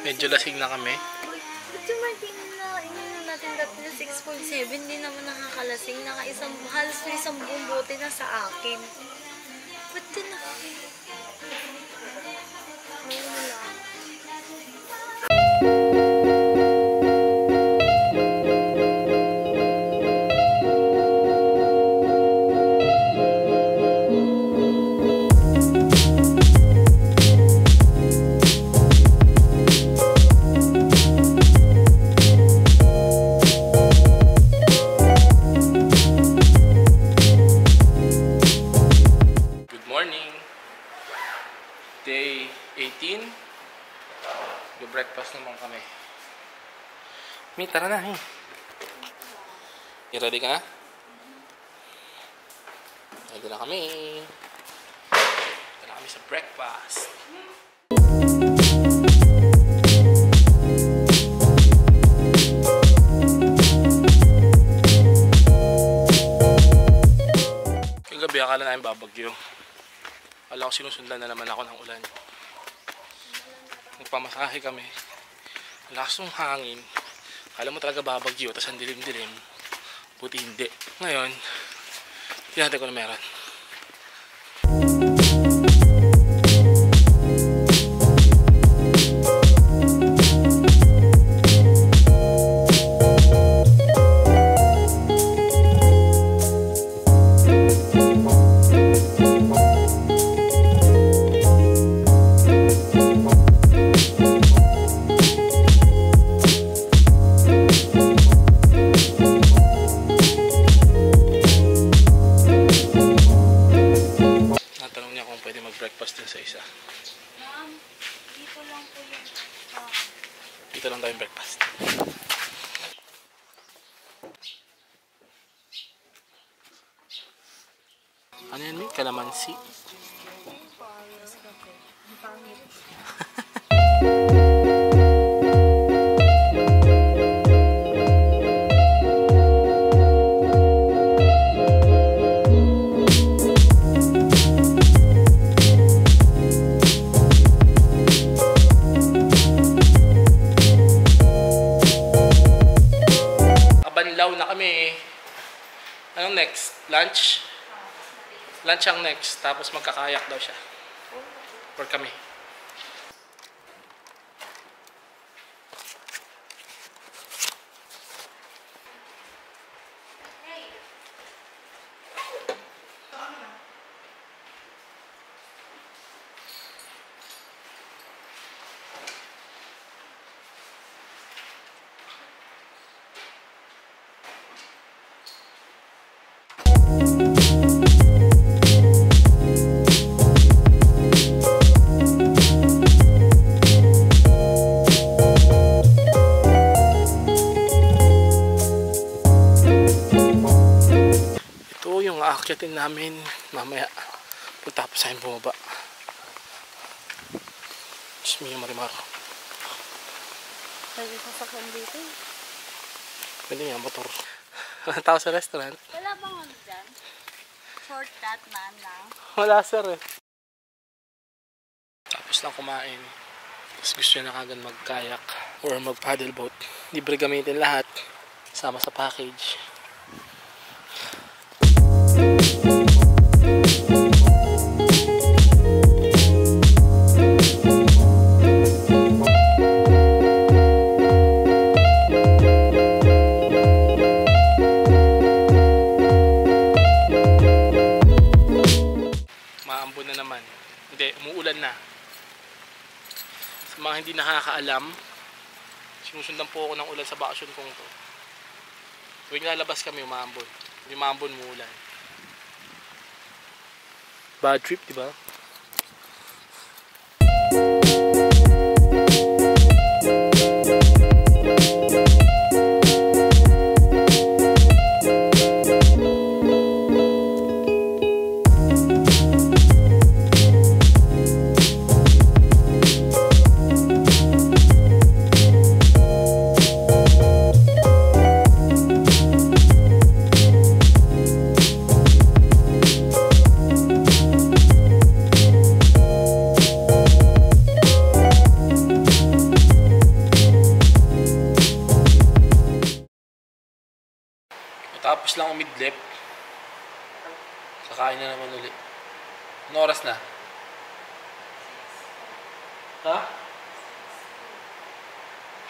Medyo lasing na kami. Ba't yung Martin na ininom natin dati na 6.7, hindi naman nakakalasing. Halos na isang buong bote na sa akin. Ba't yun na? Wala. Day 18. Breakfast naman kami. Mi, tara na. Ready ka na? Ready na kami. Ready na kami sa breakfast. Kagabi akala namin babagyo. Wala ko sinusundan na naman ako ng ulan. Nagpamasahe kami. Lakas ng hangin. Kala mo talaga babagyo, tapos ang dilim-dilim. Buti hindi. Ngayon, pinatay ko na meron. Breakfast din sa isa. Ma'am, dito lang po yung... Dito lang tayong breakfast. Ano yan, may kalamansi? Na kami. Anong next? Lunch? Lunch ang next. Tapos magkakayak daw siya. Or kami. Aakyatin namin mamaya pagtapos sa bumaba. Diyos mo yung marimar. Pwede sasakyan dito. Pwede nga motor. Walang tao sa restaurant. Wala bang ano dyan? Shortcut man lang. Wala sir eh. Tapos lang kumain. Tapos gusto niya na kagad mag-kayak or mag-paddle boat. Libre gamitin lahat. Sama sa package. Maambon na naman. Hindi, umuulan na. Sa mga hindi nakakaalam, sinusundan po ako ng ulan sa bakasyon kong to. Tuwing lalabas kami, umaambon. Hindi maambon, umuulan. Bad trip, diba? Kakatapos lang umidlip. Kakain na naman ulit. Anong oras na? Ha?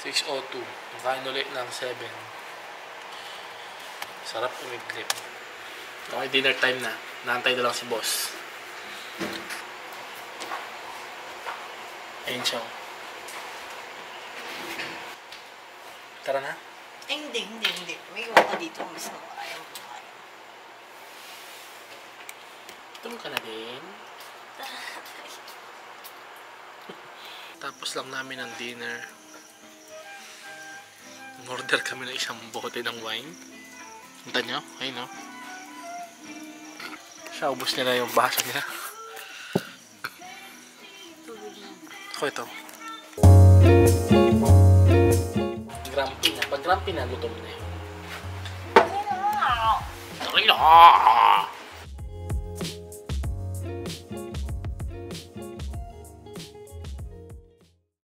6:02. Kakain ulit ng 7. Sarap umidlip. Okay, dinner time na. Naantay na lang si boss. Ayun siya. Tara na. Ay, hindi. May iwan ka dito. Mas na ayaw ko. Tum ka na din. Tapos lang namin ang dinner. Order kami ng isang bote ng wine. Punta nyo? Ayun, no? Siya, ubos nila yung baso nila. Ako ito. Grumpy na. Pag grumpy na, gutom na yun. Okay na!